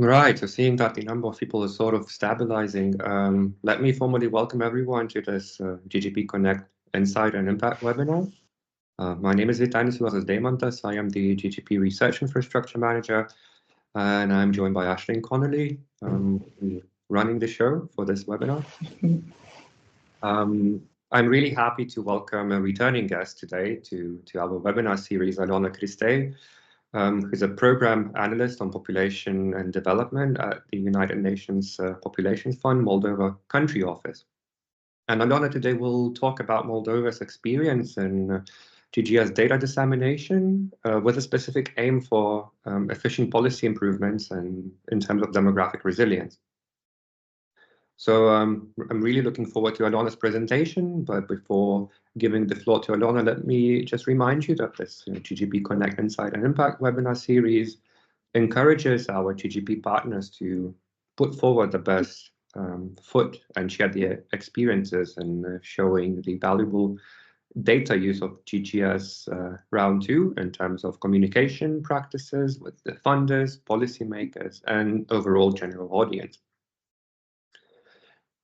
Right, so seeing that the number of people is sort of stabilizing, let me formally welcome everyone to this GGP-connect Insight and Impact webinar. My name is Vitalis Deimantas. I am the GGP Research Infrastructure Manager, and I'm joined by Ashling Connolly, running the show for this webinar. I'm really happy to welcome a returning guest today to our webinar series, Aliona Cristei, who's a program analyst on population and development at the United Nations Population Fund Moldova Country Office. And Aliona today will talk about Moldova's experience in GGS data dissemination with a specific aim for efficient policy improvements and in terms of demographic resilience. So I'm really looking forward to Aliona's presentation, but before giving the floor to Aliona, let me just remind you that this GGP-connect Insight and Impact webinar series encourages our GGP partners to put forward the best foot and share their experiences in showing the valuable data use of GGS round 2 in terms of communication practices with the funders, policymakers, and overall general audience.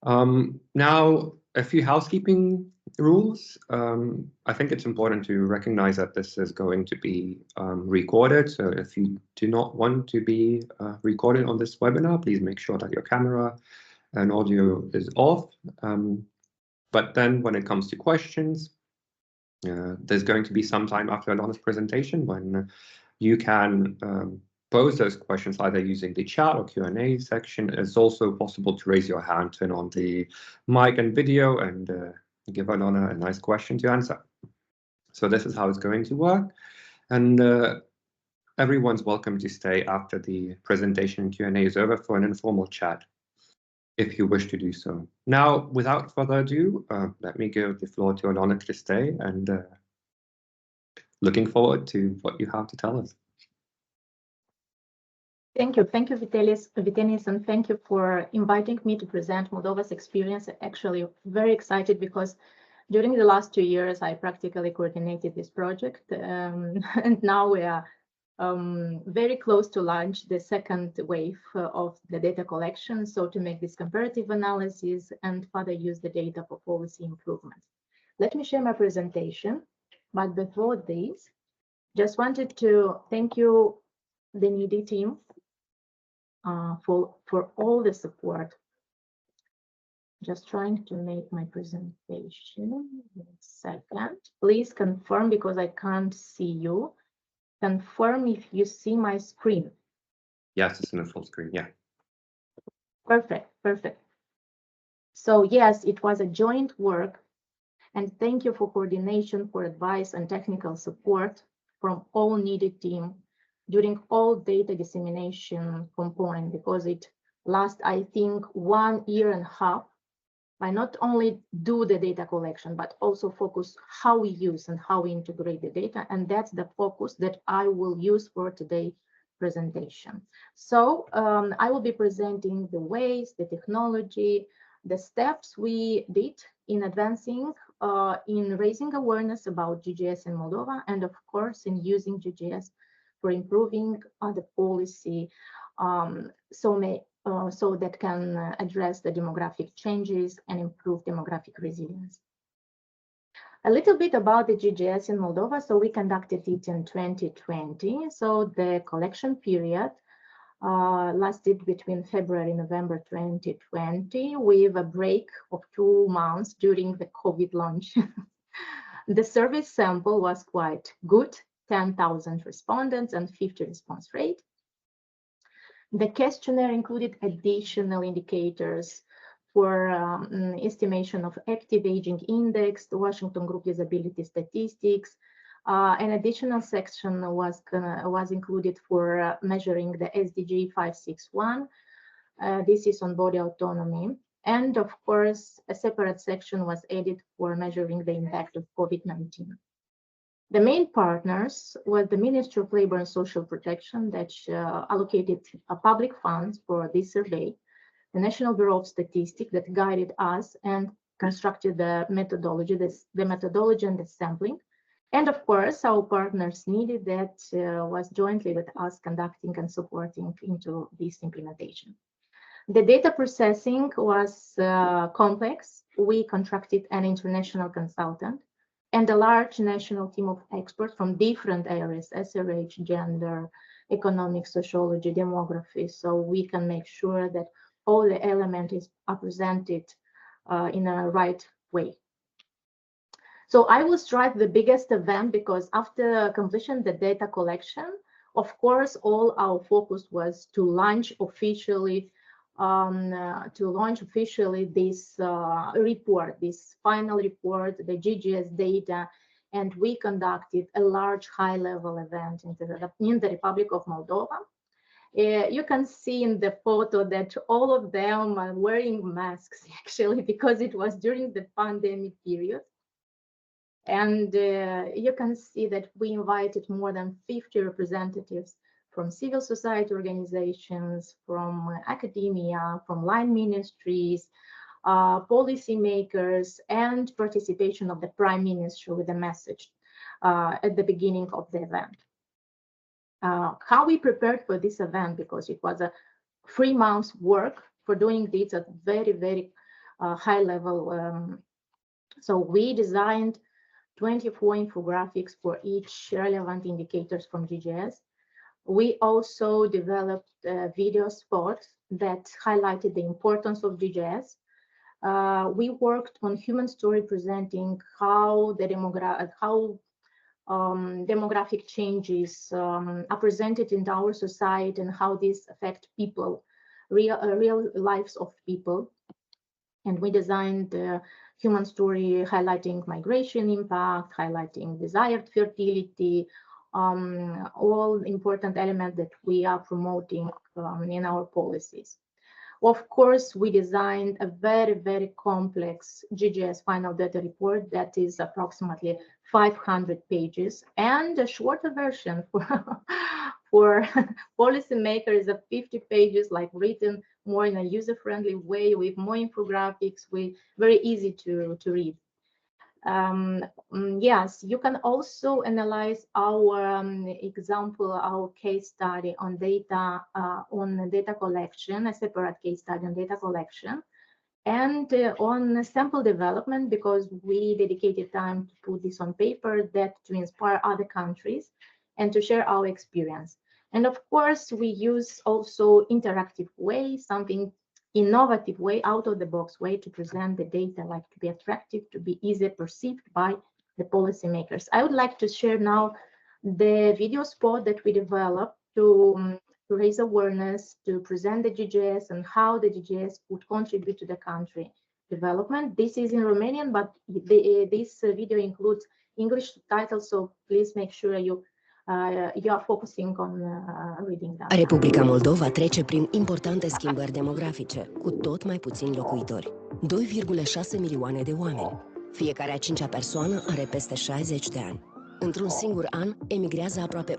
Now, a few housekeeping rules. I think it's important to recognize that this is going to be recorded. So if you do not want to be recorded on this webinar, please make sure that your camera and audio is off. But then when it comes to questions, there's going to be some time after Aliona's presentation when you can pose those questions either using the chat or Q&A section. It's also possible to raise your hand, turn on the mic and video, and give Aliona a nice question to answer. So this is how it's going to work. And everyone's welcome to stay after the presentation and Q&A is over for an informal chat, if you wish to do so. Now, without further ado, let me give the floor to Aliona Cristei, and looking forward to what you have to tell us. Thank you, Vitalis, and thank you for inviting me to present Moldova's experience. Actually, very excited because during the last 2 years, I practically coordinated this project, and now we are very close to launch the second wave of the data collection. So to make this comparative analysis and further use the data for policy improvements. Let me share my presentation, but before this, just wanted to thank you, the NEDI team, for all the support. Just trying to make my presentation. 1 second. Please confirm, because I can't see you. Confirm if you see my screen. Yes, it's in a full screen, yeah. Perfect, perfect. So yes, it was a joint work, and thank you for coordination, for advice and technical support from all NEDI team during all data dissemination component, because it lasts, I think, 1.5 years. I not only do the data collection, but also focus how we use and how we integrate the data. And that's the focus that I will use for today's presentation. So I will be presenting the ways, the technology, the steps we did in advancing, in raising awareness about GGS in Moldova, and of course, in using GGS for improving the policy so that can address the demographic changes and improve demographic resilience. A little bit about the GGS in Moldova. So we conducted it in 2020. So the collection period lasted between February and November 2020, with a break of 2 months during the COVID launch. The survey sample was quite good, 10,000 respondents and 50 response rate. The questionnaire included additional indicators for estimation of active aging index, the Washington Group disability statistics. An additional section was included for measuring the SDG 561. This is on body autonomy. And of course, a separate section was added for measuring the impact of COVID-19. The main partners were the Ministry of Labor and Social Protection that allocated public funds for this survey, the National Bureau of Statistics that guided us and constructed the methodology, the methodology and the sampling, And of course, our partners needed that was jointly with us conducting and supporting into this implementation. The data processing was complex. We contracted an international consultant and a large national team of experts from different areas, SRH, gender, economics, sociology, demography, so we can make sure that all the elements are presented in a right way. So I will strike the biggest event because after completion the data collection, of course, all our focus was to launch officially this report, this final report, the GGS data, and we conducted a large high-level event in the Republic of Moldova. You can see in the photo that all of them are wearing masks actually because it was during the pandemic period. And you can see that we invited more than 50 representatives from civil society organizations, from academia, from line ministries, policymakers, and participation of the Prime Minister with a message at the beginning of the event. How we prepared for this event, because it was a 3 months work for doing this at very, very high level. So we designed 24 infographics for each relevant indicators from GGS. We also developed video spots that highlighted the importance of GGS. We worked on human story presenting how the demographic changes are presented in our society and how these affect people, real lives of people. And we designed human story highlighting migration impact, highlighting desired fertility, all important elements that we are promoting in our policies. Of course, we designed a very, very complex GGS final data report that is approximately 500 pages, and a shorter version for policymakers of 50 pages, like written more in a user-friendly way with more infographics, very easy to read. Yes, you can also analyze our example, our case study on data collection, a separate case study on data collection, and on sample development, because we dedicated time to put this on paper, that to inspire other countries and to share our experience. And of course, we use also interactive way, something innovative way, out of the box way to present the data, like to be attractive, to be easily perceived by the policymakers. I would like to share now the video spot that we developed to raise awareness, to present the GGS and how the GGS would contribute to the country development. This is in Romanian, but this video includes English subtitles, so please make sure you are focusing on reading that. Republica Moldova trece prin importante schimbări demografice, cu tot mai puțini locuitori. 2,6 milioane de oameni. Fiecare a 5-a persoană are peste 60 de ani. Într-un singur an, emigrează aproape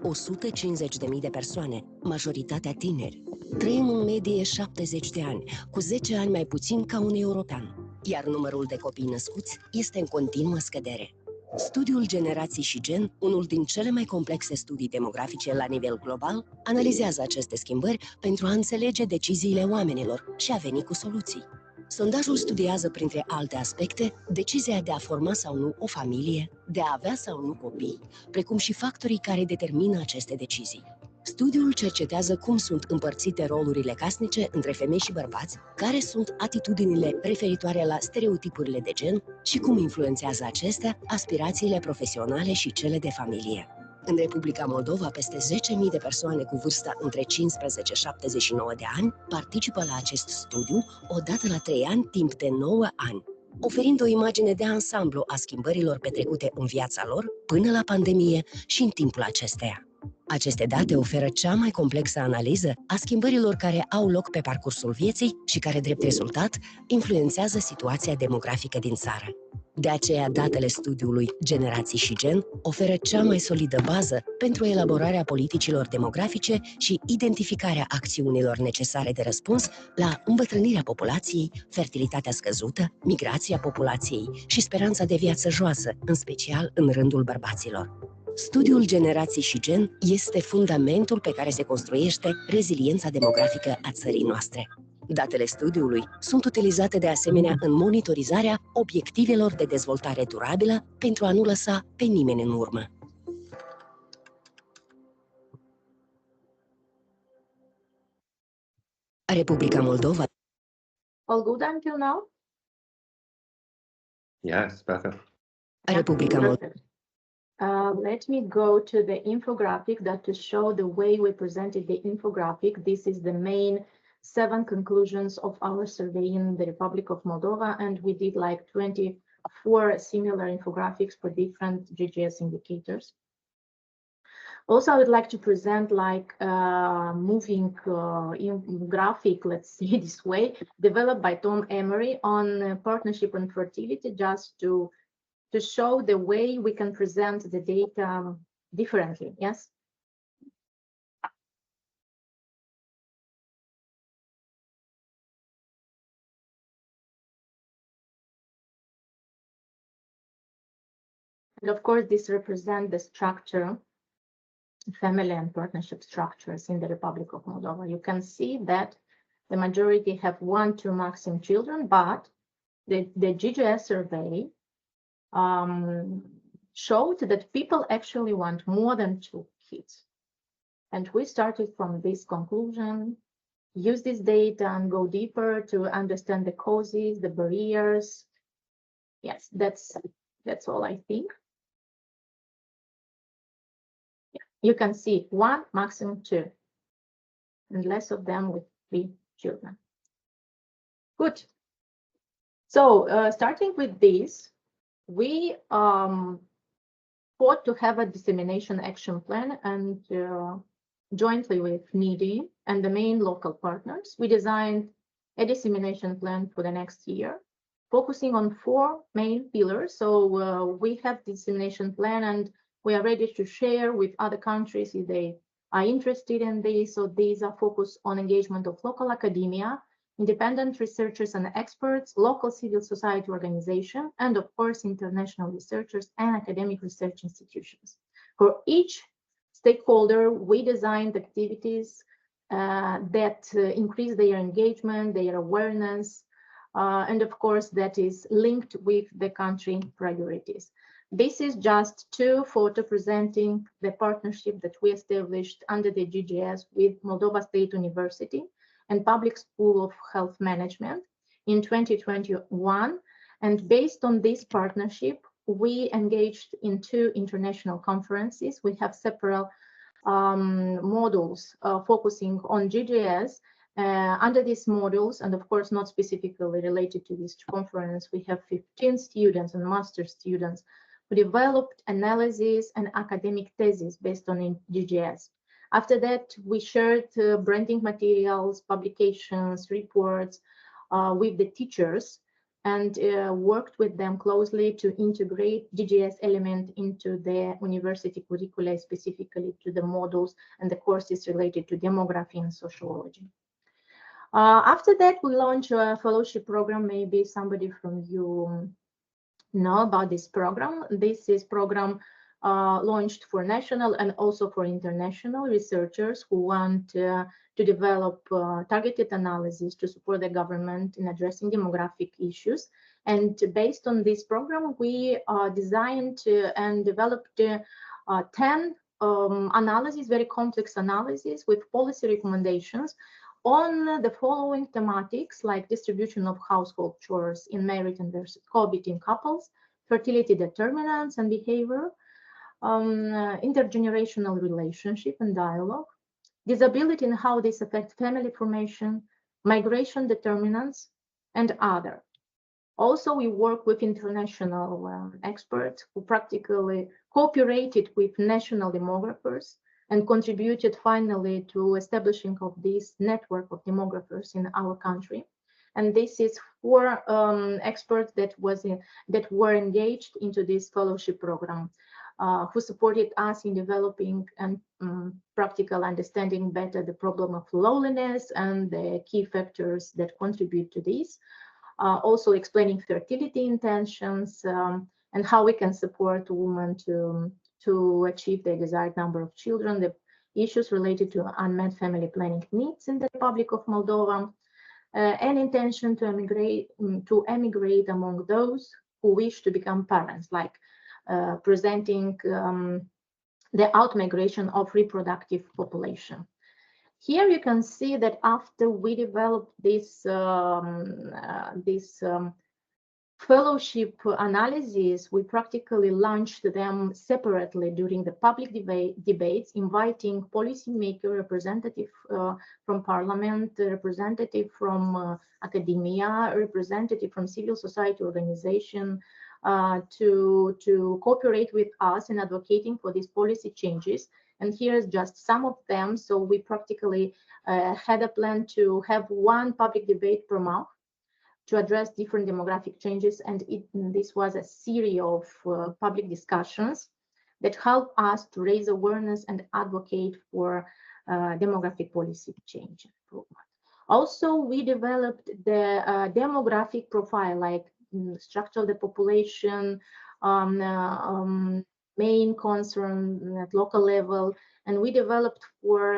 150.000 de persoane, majoritatea tineri. Trăim în medie 70 de ani, cu 10 ani mai puțin ca un european, iar numărul de copii născuți este în continuă scădere. Studiul Generații și Gen, unul din cele mai complexe studii demografice la nivel global, analizează aceste schimbări pentru a înțelege deciziile oamenilor și a veni cu soluții. Sondajul studiază, printre alte aspecte, decizia de a forma sau nu o familie, de a avea sau nu copii, precum și factorii care determină aceste decizii. Studiul cercetează cum sunt împărțite rolurile casnice între femei și bărbați, care sunt atitudinile referitoare la stereotipurile de gen și cum influențează acestea aspirațiile profesionale și cele de familie. În Republica Moldova, peste 10.000 de persoane cu vârsta între 15 și 79 de ani participă la acest studiu odată la 3 ani, timp de 9 ani, oferind o imagine de ansamblu a schimbărilor petrecute în viața lor până la pandemie și în timpul acesteia. Aceste date oferă cea mai complexă analiză a schimbărilor care au loc pe parcursul vieții și care, drept rezultat, influențează situația demografică din țară. De aceea, datele studiului Generații și Gen oferă cea mai solidă bază pentru elaborarea politicilor demografice și identificarea acțiunilor necesare de răspuns la îmbătrânirea populației, fertilitatea scăzută, migrația populației și speranța de viață joasă, în special în rândul bărbaților. Studiul Generații și Gen este fundamentul pe care se construiește reziliența demografică a țării noastre. Datele studiului sunt utilizate de asemenea în monitorizarea obiectivelor de dezvoltare durabilă pentru a nu lăsa pe nimeni în urmă. Republica Moldova. All good until now? Yes, perfect. Republica Moldova. Perfect. Let me go to the infographic that to show the way we presented the infographic. This is the main 7 conclusions of our survey in the Republic of Moldova, and we did like 24 similar infographics for different GGS indicators. Also, I would like to present like a moving graphic, let's say this way, developed by Tom Emery on partnership and fertility, just to show the way we can present the data differently, yes? And of course, this represents the structure, family and partnership structures in the Republic of Moldova. You can see that the majority have 1, 2 maximum children, but the GGS survey showed that people actually want more than 2 kids. And we started from this conclusion, use this data and go deeper to understand the causes, the barriers. Yes, that's all I think. You can see 1, maximum 2, and less of them with 3 children. Good. So starting with this, we thought to have a dissemination action plan, and jointly with NIDI and the main local partners, we designed a dissemination plan for the next year, focusing on 4 main pillars. So we have dissemination plan, and we are ready to share with other countries if they are interested in this. So these are focused on engagement of local academia, independent researchers and experts, local civil society organization, and of course, international researchers and academic research institutions. For each stakeholder, we designed activities that increase their engagement, their awareness, and of course, that is linked with the country priorities. This is just 2 photos presenting the partnership that we established under the GGS with Moldova State University and Public School of Health Management in 2021. And based on this partnership, we engaged in 2 international conferences. We have several modules focusing on GGS. Under these modules, and of course not specifically related to this conference, we have 15 students and master students who developed analysis and academic theses based on GGS. After that, we shared branding materials, publications, reports with the teachers, and worked with them closely to integrate GGS element into the university curricula, specifically to the modules and the courses related to demography and sociology. After that, we launched a fellowship program. Maybe somebody from you know about this program. This is program launched for national and also for international researchers who want to develop targeted analysis to support the government in addressing demographic issues. And based on this program, we designed and developed 10 analyses, very complex analyses with policy recommendations on the following thematics, like distribution of household chores in married and cohabiting couples, fertility determinants and behavior, intergenerational relationship and dialogue, disability and how this affects family formation, migration determinants, and other. Also, we work with international experts who practically cooperated with national demographers and contributed finally to establishing of this network of demographers in our country. And this is 4 experts that were engaged into this fellowship program, who supported us in developing and practical understanding better the problem of loneliness and the key factors that contribute to this. Also explaining fertility intentions and how we can support women to achieve their desired number of children, the issues related to unmet family planning needs in the Republic of Moldova, and intention to emigrate among those who wish to become parents, like presenting the out-migration of reproductive population. Here you can see that after we developed this fellowship analysis, we practically launched them separately during the public debates, inviting policymaker representative from parliament, representative from academia, representative from civil society organization to cooperate with us in advocating for these policy changes. And here's just some of them. So we practically had a plan to have 1 public debate per month to address different demographic changes. And this was a series of public discussions that help us to raise awareness and advocate for demographic policy change improvement. Also, we developed the demographic profile, like structure of the population, main concern at local level, and we developed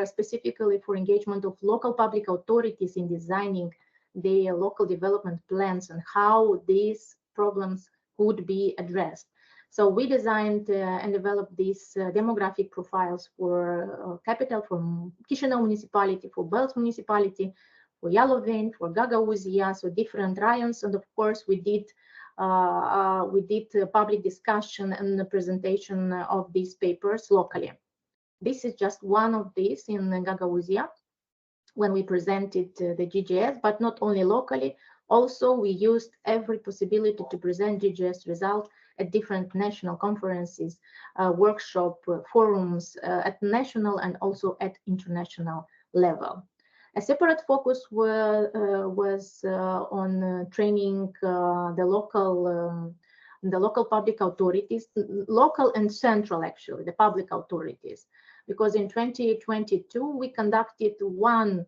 specifically for engagement of local public authorities in designing the local development plans and how these problems could be addressed. So we designed and developed these demographic profiles for capital, for Chisinau municipality, for Belz municipality, for Ialoveni, for Gagauzia, so different raions, and of course we did public discussion and the presentation of these papers locally. This is just one of these in Gagauzia when we presented the GGS, but not only locally. Also, we used every possibility to present GGS results at different national conferences, workshop, forums at national and also at international level. A separate focus was on training the local public authorities, local and central actually, the public authorities, because in 2022 we conducted one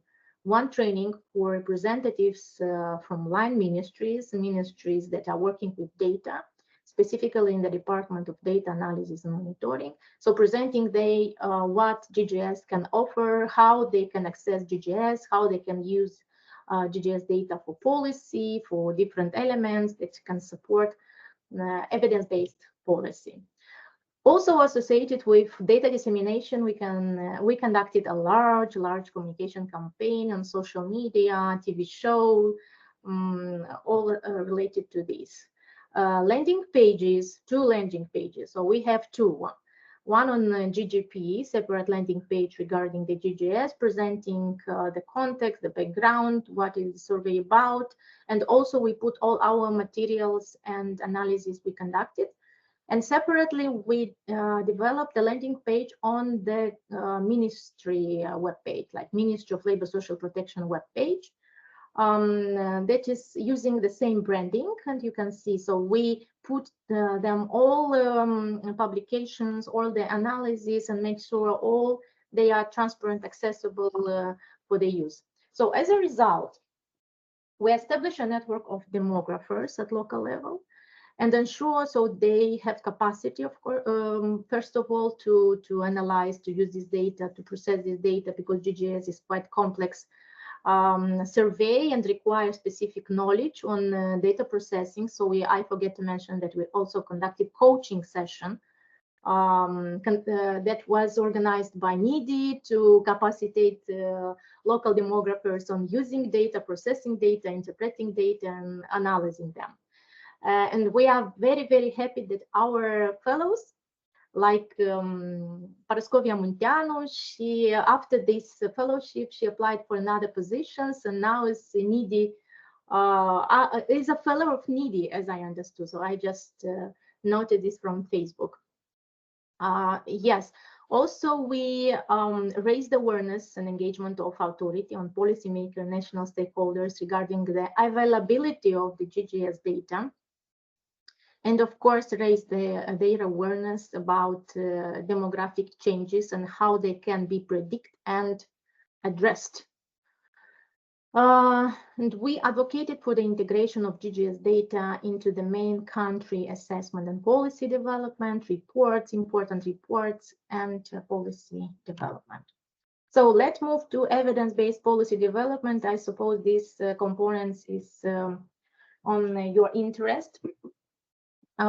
training for representatives from line ministries that are working with data, specifically in the Department of Data Analysis and Monitoring. So presenting what GGS can offer, how they can access GGS, how they can use GGS data for policy, for different elements that can support evidence-based policy. Also associated with data dissemination, we conducted a large communication campaign on social media, TV show, all related to this. Landing pages, 2 landing pages. So we have 2. One on GGP, separate landing page regarding the GGS, presenting the context, the background, what is the survey about, and also we put all our materials and analysis we conducted. And separately, we developed a landing page on the ministry webpage, like Ministry of Labor Social Protection webpage, that is using the same branding. And you can see, so we put them all publications, all the analysis, and make sure they are transparent, accessible for the use. So as a result, we established a network of demographers at local level, and ensure so they have capacity, of course, first of all, to analyze, to use this data, to process this data, because GGS is quite complex survey and requires specific knowledge on data processing. So I forget to mention that we also conducted coaching session that was organized by NIDI to capacitate local demographers on using data, processing data, interpreting data, and analyzing them. And we are very, very happy that our fellows, like Parascovia Munteanu, after this fellowship, she applied for another positions, and now is NIDI, is a fellow of NIDI, as I understood. So I just noted this from Facebook. Yes. Also, we raised awareness and engagement of authority on policymakers and national stakeholders regarding the availability of the GGS data. And of course, raised their awareness about demographic changes and how they can be predicted and addressed. And we advocated for the integration of GGS data into the main country assessment and policy development, reports, important reports, and policy development. So let's move to evidence-based policy development. I suppose this component is on your interest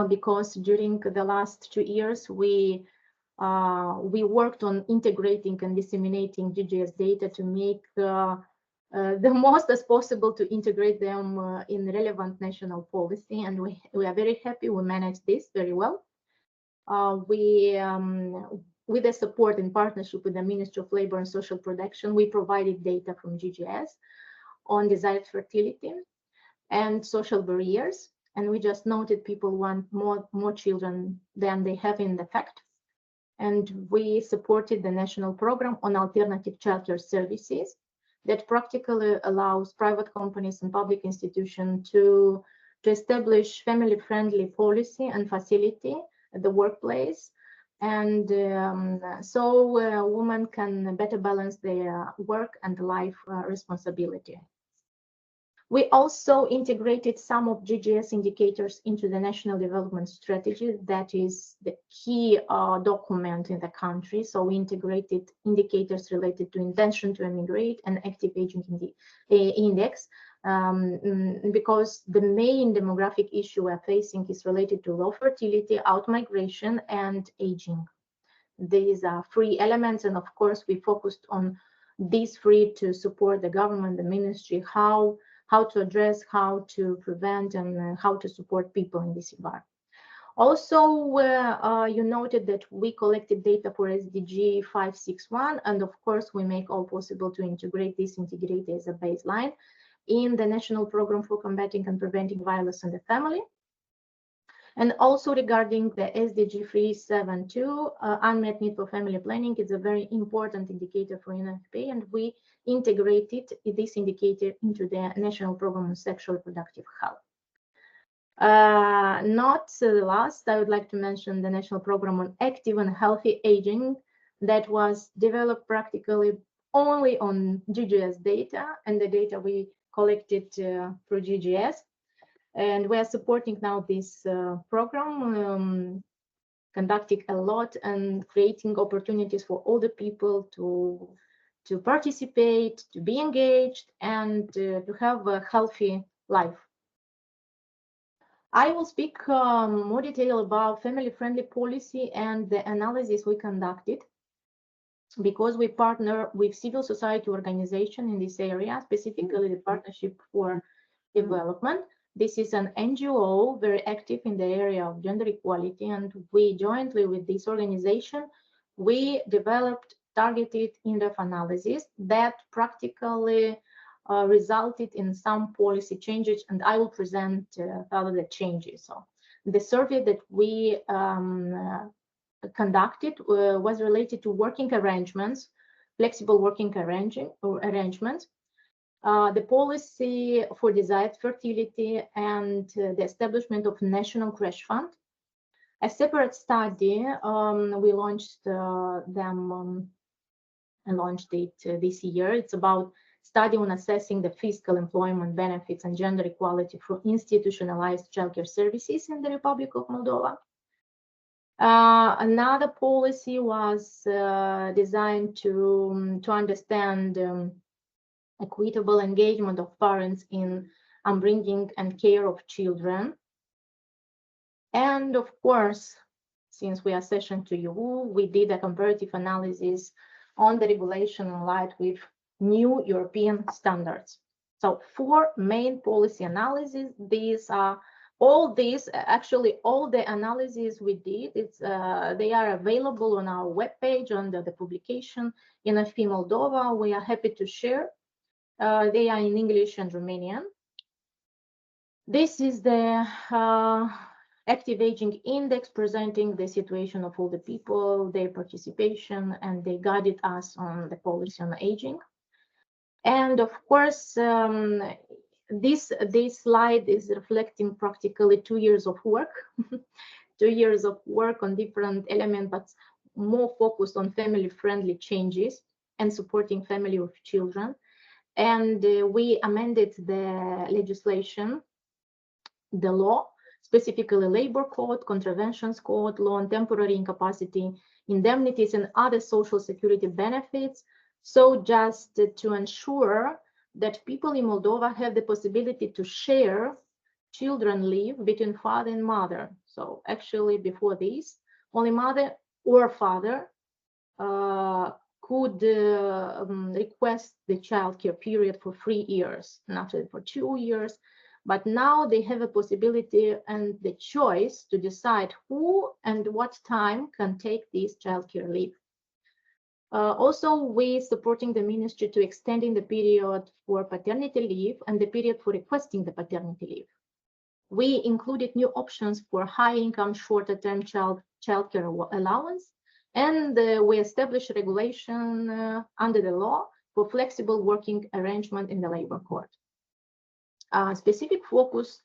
because during the last 2 years, we worked on integrating and disseminating GGS data to make the most as possible to integrate them in relevant national policy, and we are very happy we managed this very well. With the support and partnership with the Ministry of Labor and Social Protection, we provided data from GGS on desired fertility and social barriers, and we just noted people want more children than they have in the fact. And we supported the national program on alternative childcare services that practically allows private companies and public institutions to establish family-friendly policy and facility at the workplace. And so women can better balance their work and life responsibility. We also integrated some of GGS indicators into the National Development Strategy. That is the key document in the country. So we integrated indicators related to intention to immigrate and active aging index because the main demographic issue we're facing is related to low fertility, out-migration, and aging. These are 3 elements, and of course we focused on these 3 to support the government, the ministry, how to address, how to prevent, and how to support people in this regard. Also, you noted that we collected data for SDG 561, and of course, we make all possible to integrate this integrated as a baseline in the National Program for Combating and Preventing Violence in the Family. And also regarding the SDG 372, unmet need for family planning is a very important indicator for UNFPA, and we integrated this indicator into the National Program on Sexual Reproductive Health. Not last, I would like to mention the National Program on Active and Healthy Aging that was developed practically only on GGS data and the data we collected through GGS. And we are supporting now this program, conducting a lot and creating opportunities for all the people to participate, to be engaged, and to have a healthy life. I will speak more detail about family-friendly policy and the analysis we conducted because we partner with civil society organization in this area, specifically the Partnership for Development. This is an NGO very active in the area of gender equality, and we jointly with this organization, we developed targeted in-depth analysis that practically resulted in some policy changes, and I will present further the changes. So the survey that we conducted was related to working arrangements, flexible working arrangements, the policy for desired fertility, and the establishment of National Crash Fund. A separate study, we launched and launched it this year. It's about study on assessing the fiscal employment benefits and gender equality for institutionalized childcare services in the Republic of Moldova. Another policy was designed to understand equitable engagement of parents in upbringing and care of children. And of course, since we are session to you, we did a comparative analysis on the regulation in light with new European standards. So 4 main policy analyses. These are all the analyses we did. They are available on our webpage under the publication UNFPA Moldova. We are happy to share. They are in English and Romanian. This is the active aging index presenting the situation of all the people, their participation, and they guided us on the policy on aging. And of course, this slide is reflecting practically 2 years of work, 2 years of work on different elements, but more focused on family-friendly changes and supporting family with children. And we amended the legislation, the law, specifically labor code, contraventions code, law on temporary incapacity, indemnities, and other social security benefits. So just to ensure that people in Moldova have the possibility to share children leave between father and mother. So actually before this, only mother or father could request the childcare period for 3 years, not for 2 years. But now they have a possibility and the choice to decide who and what time can take this childcare leave. Also, we supporting the ministry to extending the period for paternity leave and the period for requesting the paternity leave. We included new options for high-income, shorter-term childcare allowance, and we established regulation under the law for flexible working arrangement in the labor court. Specific focus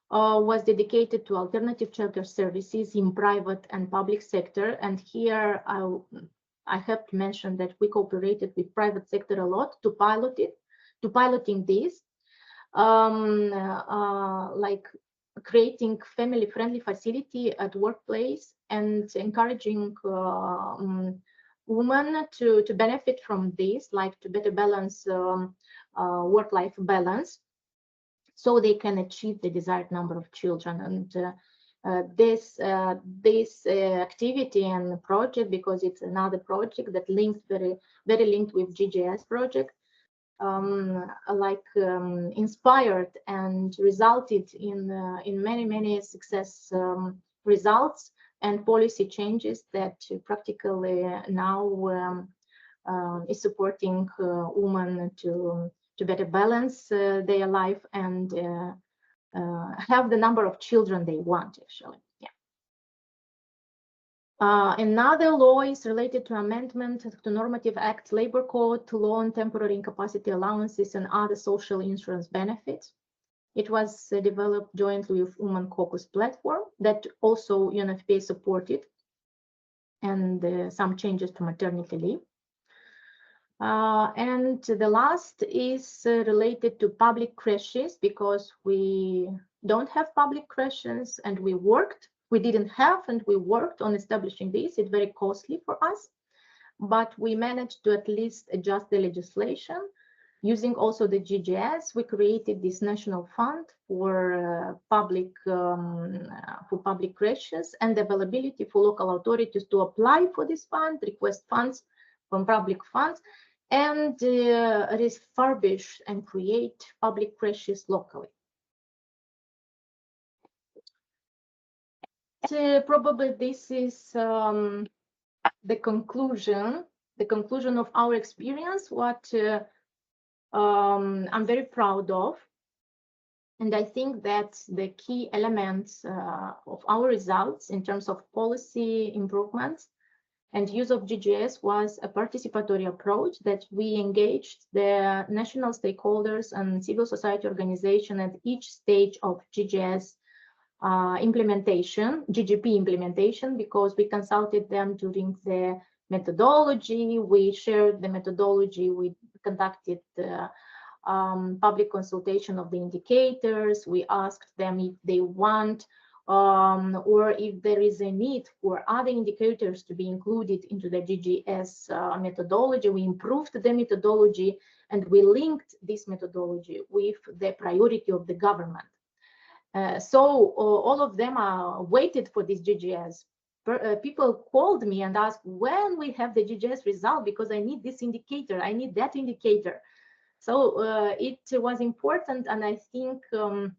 was dedicated to alternative childcare services in private and public sector, and here I have to mention that we cooperated with private sector a lot to piloting this, like creating family-friendly facility at workplace and encouraging women to benefit from this, like to better balance work-life balance, so they can achieve the desired number of children. And this activity and project, because it's another project that linked very linked with GGS project, inspired and resulted in many success results and policy changes that practically now is supporting women to better balance their life and have the number of children they want, actually. Yeah. Another law is related to amendment to Normative Act, Labor Code, law on temporary incapacity allowances and other social insurance benefits. It was developed jointly with Women Caucus platform that also UNFPA supported, and some changes to maternity leave. And the last is related to public creches, because we don't have public creches and we didn't have and we worked on establishing this. It's very costly for us, but we managed to at least adjust the legislation. Using also the GGS, we created this national fund for public creches and availability for local authorities to apply for this fund, request funds from public funds, and refurbish and create public creches locally. Probably this is the conclusion of our experience, what I'm very proud of. And I think that the key elements of our results in terms of policy improvements and use of GGS was a participatory approach that we engaged the national stakeholders and civil society organization at each stage of GGS implementation, GGP implementation, because we consulted them during the methodology, we shared the methodology, we conducted the public consultation of the indicators, we asked them if they want or if there is a need for other indicators to be included into the GGS methodology. We improved the methodology and we linked this methodology with the priority of the government. So all of them waited for this GGS. People called me and asked when we have the GGS result, because I need this indicator, I need that indicator. So it was important, and I think the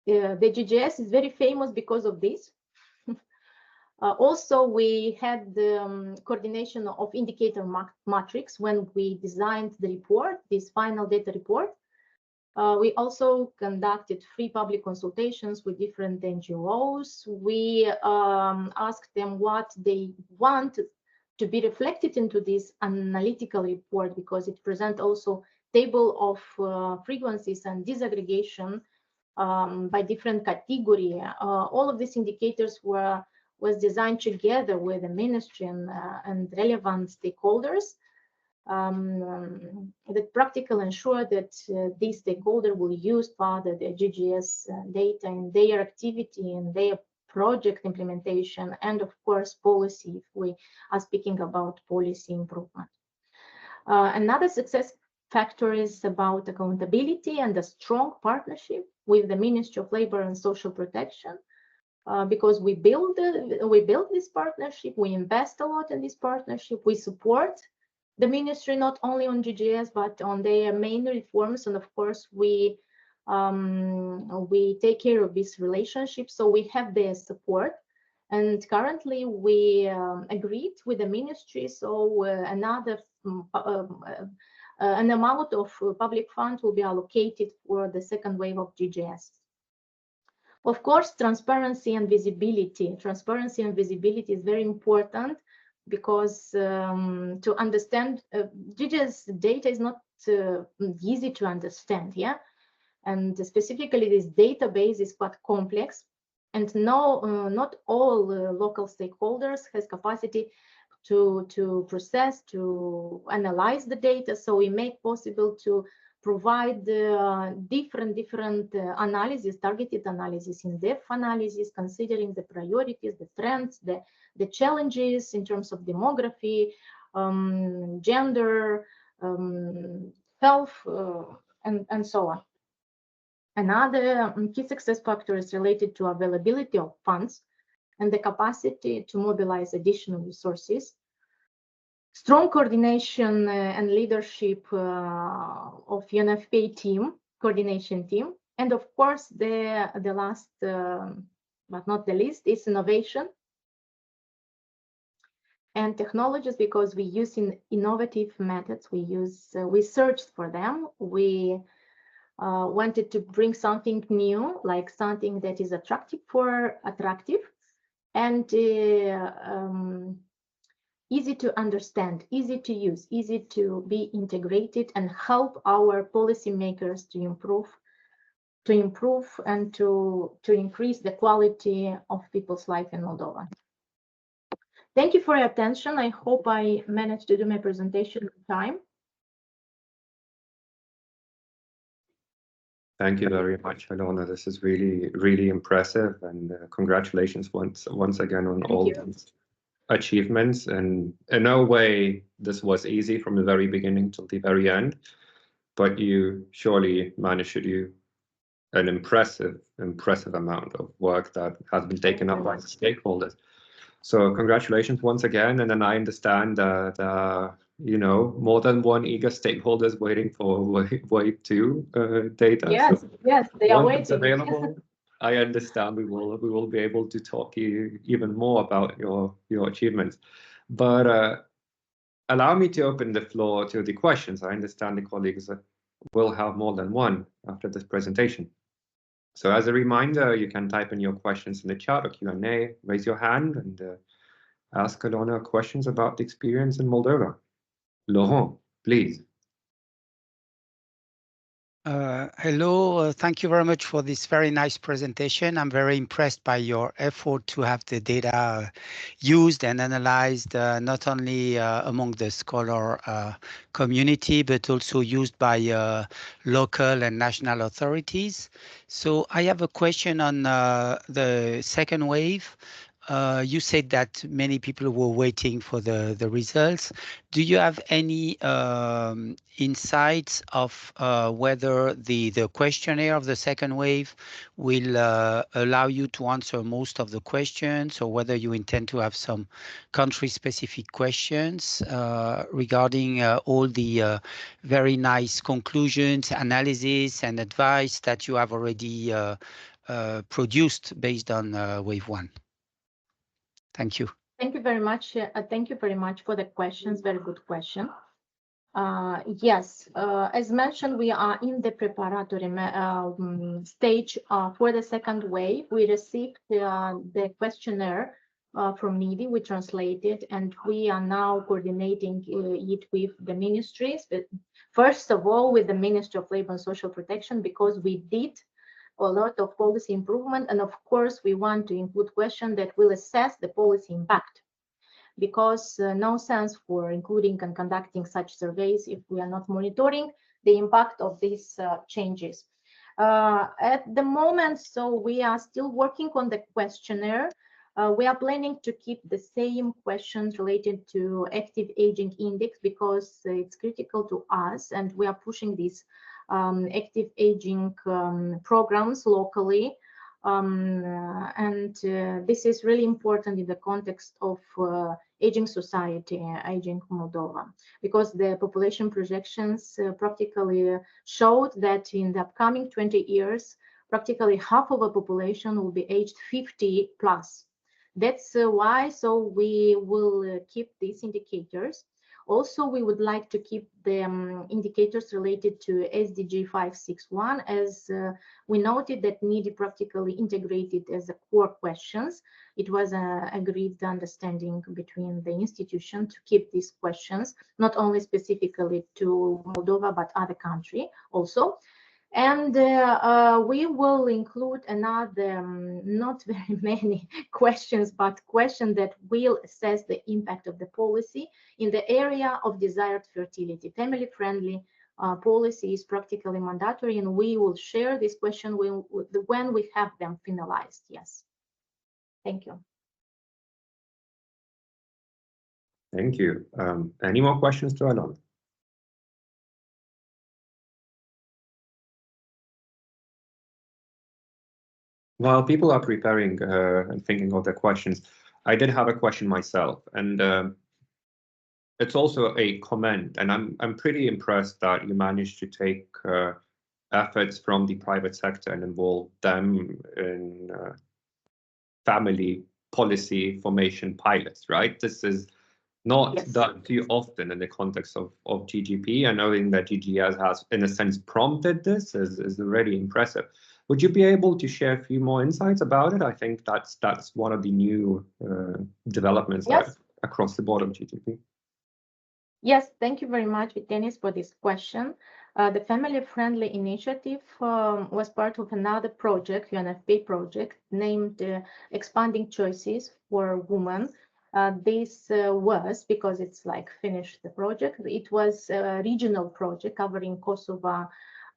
GGS is very famous because of this. Also, we had the coordination of indicator matrix when we designed the report, this final data report. We also conducted free public consultations with different NGOs. We asked them what they want to be reflected into this analytical report, because it presents also table of frequencies and disaggregation by different category. All of these indicators was designed together with the ministry and relevant stakeholders. That practical ensure that these stakeholders will use further the GGS data in their activity, in their project implementation, and of course policy, if we are speaking about policy improvement. Another success factor is about accountability and a strong partnership with the Ministry of Labor and Social Protection, because we build this partnership, we invest a lot in this partnership, we support the ministry not only on GGS but on their main reforms, and of course we take care of this relationship, so we have their support. And currently we agreed with the ministry, so another an amount of public funds will be allocated for the second wave of GGS. Of course, transparency and visibility. Transparency and visibility is very important, because to understand GGS data is not easy to understand, yeah, and specifically this database is quite complex, and not all local stakeholders has capacity to process, to analyze the data. So we make possible to provide different analysis, targeted analysis, in-depth analysis, considering the priorities, the trends, the challenges in terms of demography, gender, health, and so on. Another key success factor is related to availability of funds and the capacity to mobilize additional resources. Strong coordination and leadership of UNFPA team, coordination team, and of course the last but not the least is innovation and technologies, because we use innovative methods. We searched for them. We wanted to bring something new, like something that is attractive and easy to understand, easy to use, easy to be integrated, and help our policymakers to improve and to increase the quality of people's life in Moldova. Thank you for your attention. I hope I managed to do my presentation in time. Thank you very much, Aliona. This is really impressive, and congratulations once again on all these achievements. And in no way this was easy from the very beginning till the very end, but you surely managed to do an impressive amount of work that has been taken up by the stakeholders. So congratulations once again. And then I understand that you know, more than one eager stakeholder is waiting for wave 2 data. Yes, so yes, they are waiting. Available, I understand we will be able to talk even more about your achievements. But allow me to open the floor to the questions. I understand the colleagues will have more than one after this presentation. So as a reminder, you can type in your questions in the chat or Q&A, raise your hand, and ask Aliona questions about the experience in Moldova. Laurent, please. Hello, thank you very much for this very nice presentation. I'm very impressed by your effort to have the data used and analyzed not only among the scholar community, but also used by local and national authorities. So I have a question on the second wave. You said that many people were waiting for the results. Do you have any insights of whether the questionnaire of the second wave will allow you to answer most of the questions, or whether you intend to have some country-specific questions regarding all the very nice conclusions, analysis, and advice that you have already produced based on wave 1? Thank you. Thank you very much. Thank you very much for the questions. Very good question. Yes, as mentioned, we are in the preparatory stage for the second wave. We received the questionnaire from NIDI, we translated, and we are now coordinating it with the ministries. But first of all, with the Ministry of Labour and Social Protection, because we did a lot of policy improvement, and of course, we want to include questions that will assess the policy impact. Because no sense for including and conducting such surveys if we are not monitoring the impact of these changes. At the moment, so we are still working on the questionnaire. We are planning to keep the same questions related to active aging index because it's critical to us, and we are pushing these active aging programs locally. This is really important in the context of aging society, aging Moldova, because the population projections practically showed that in the upcoming 20 years, practically half of the population will be aged 50 plus. That's why, so we will keep these indicators. Also, we would like to keep the indicators related to SDG 561, as we noted that NIDI practically integrated as a core questions. It was an agreed understanding between the institution to keep these questions, not only specifically to Moldova, but other country also. And we will include another, not very many questions, but questions that will assess the impact of the policy in the area of desired fertility. Family-friendly policy is practically mandatory, and we will share this question when we have them finalized. Yes. Thank you. Thank you. Any more questions to Aliona? While people are preparing and thinking of their questions, I did have a question myself, and it's also a comment, and I'm pretty impressed that you managed to take efforts from the private sector and involve them in family policy formation pilots, right? This is not done too often in the context of GGP, and knowing that GGS has, in a sense, prompted this is already impressive. Would you be able to share a few more insights about it? I think that's one of the new developments across the board of GGP. Yes, thank you very much, Vitenis, for this question. The family-friendly initiative was part of another project, UNFPA project, named Expanding Choices for Women. This was, because it's like finished the project, it was a regional project covering Kosovo,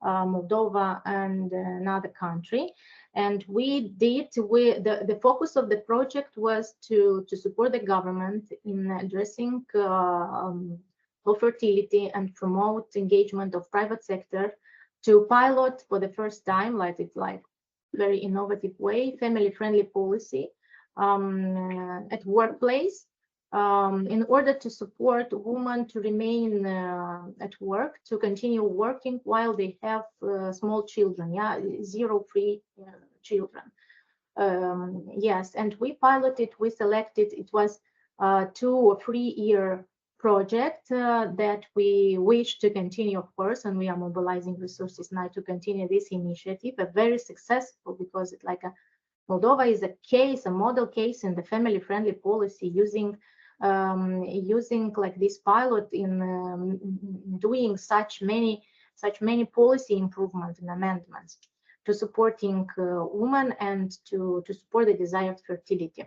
Moldova, and another country. And the focus of the project was to support the government in addressing low fertility and promote engagement of private sector to pilot for the first time, like very innovative way, family-friendly policy at workplace in order to support women to remain at work, to continue working while they have small children, 0-3 children. Yes, and we selected, it was 2 or 3 year project that we wish to continue, of course, and we are mobilizing resources now to continue this initiative, but very successful, because it's like Moldova is a model case in the family-friendly policy, using like this pilot in doing such many policy improvements and amendments to supporting women and to support the desired fertility.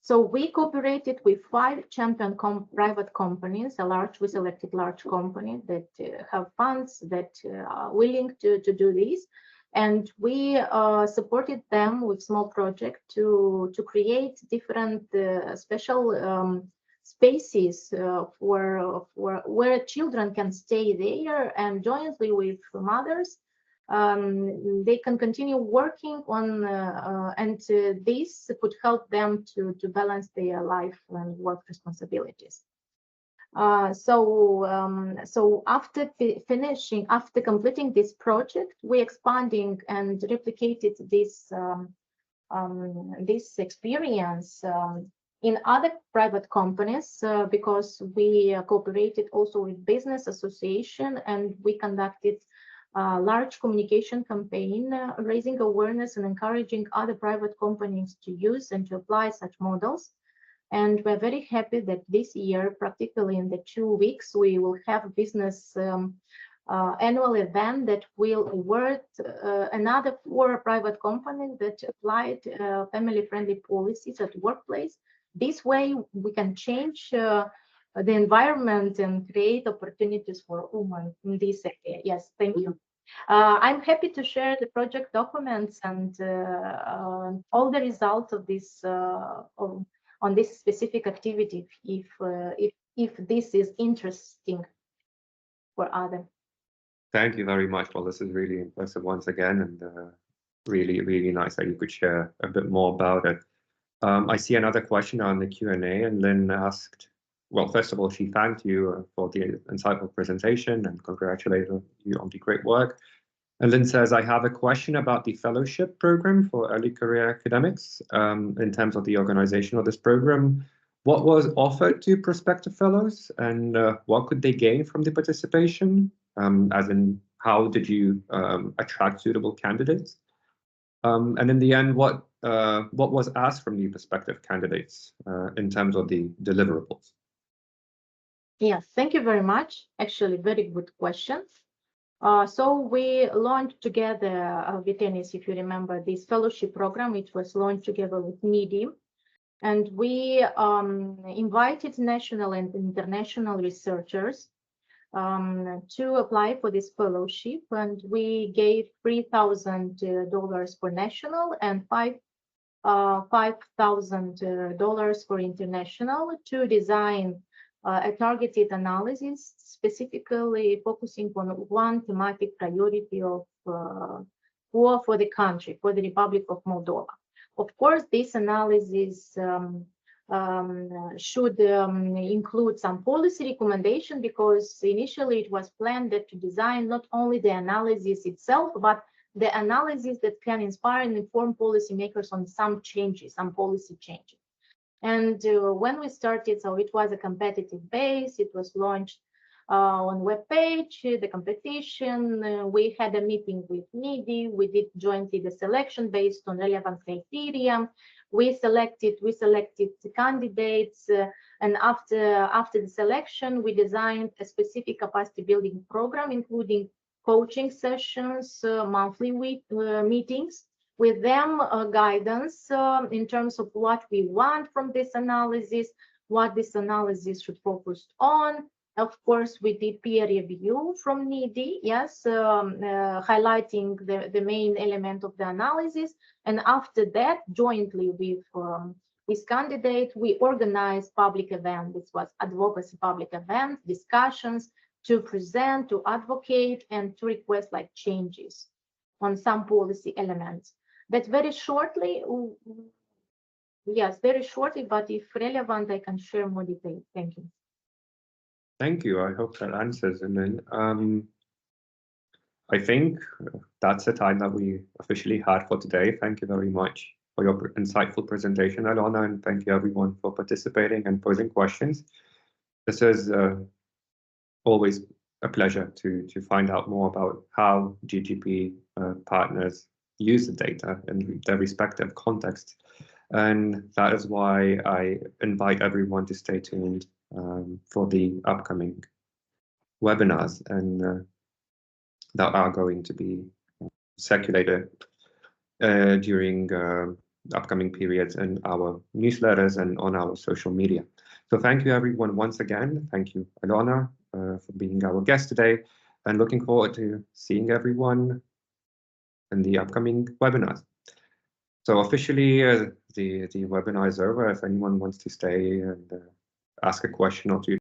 So we cooperated with 5 champion private companies, we selected large companies that have funds that are willing to do this. And we supported them with small project to create different special spaces where children can stay there, and jointly with mothers, they can continue working on, and this could help them to balance their life and work responsibilities. So after completing this project, we expanding and replicated this experience in other private companies because we cooperated also with business association, and we conducted a large communication campaign raising awareness and encouraging other private companies to use and to apply such models. And we're very happy that this year, practically in the 2 weeks, we will have a business annual event that will award another 4 private companies that applied family-friendly policies at workplace. This way, we can change the environment and create opportunities for women in this area. Yes, thank you. I'm happy to share the project documents and all the results of this on this specific activity if this is interesting for others. Thank you very much. Well, this is really impressive once again, and really, really nice that you could share a bit more about it. I see another question on the Q&A, and Lynn asked, well, first of all, she thanked you for the insightful presentation and congratulated you on the great work. And Lynn says, I have a question about the fellowship program for early career academics. In terms of the organization of this program, what was offered to prospective fellows, and what could they gain from the participation? As in, how did you attract suitable candidates? And in the end, what was asked from the prospective candidates in terms of the deliverables? Yes, thank you very much. Actually, very good questions. So we launched together, Vitenis, if you remember, this fellowship program, which was launched together with NIDI. And we invited national and international researchers to apply for this fellowship. And we gave $3,000 for national and $5,000 for international to design a targeted analysis, specifically focusing on one thematic priority of for the country, for the Republic of Moldova. Of course, this analysis should include some policy recommendation, because initially it was planned that to design not only the analysis itself, but the analysis that can inspire and inform policymakers on some changes, some policy changes. And when we started, so it was a competitive base, it was launched on web page, the competition, we had a meeting with NIDI, we did jointly the selection based on relevant criteria. We selected the candidates, and after the selection, we designed a specific capacity building program, including coaching sessions, monthly meetings with them, guidance in terms of what we want from this analysis, what this analysis should focus on. Of course, we did peer review from NIDI, yes, highlighting the main element of the analysis. And after that, jointly with candidate, we organized public event. This was advocacy public event, discussions to present, to advocate, and to request like changes on some policy elements. But very shortly, yes, very shortly, but if relevant, I can share more details. Thank you. Thank you. I hope that answers. And then I think that's the time that we officially had for today. Thank you very much for your insightful presentation, Aliona, and thank you everyone for participating and posing questions. This is always a pleasure to find out more about how GGP partners use the data in their respective contexts. And that is why I invite everyone to stay tuned for the upcoming webinars and that are going to be circulated during upcoming periods in our newsletters and on our social media. So thank you everyone once again. Thank you, Aliona, for being our guest today, and looking forward to seeing everyone in the upcoming webinars. So officially the webinar is over. If anyone wants to stay and ask a question or two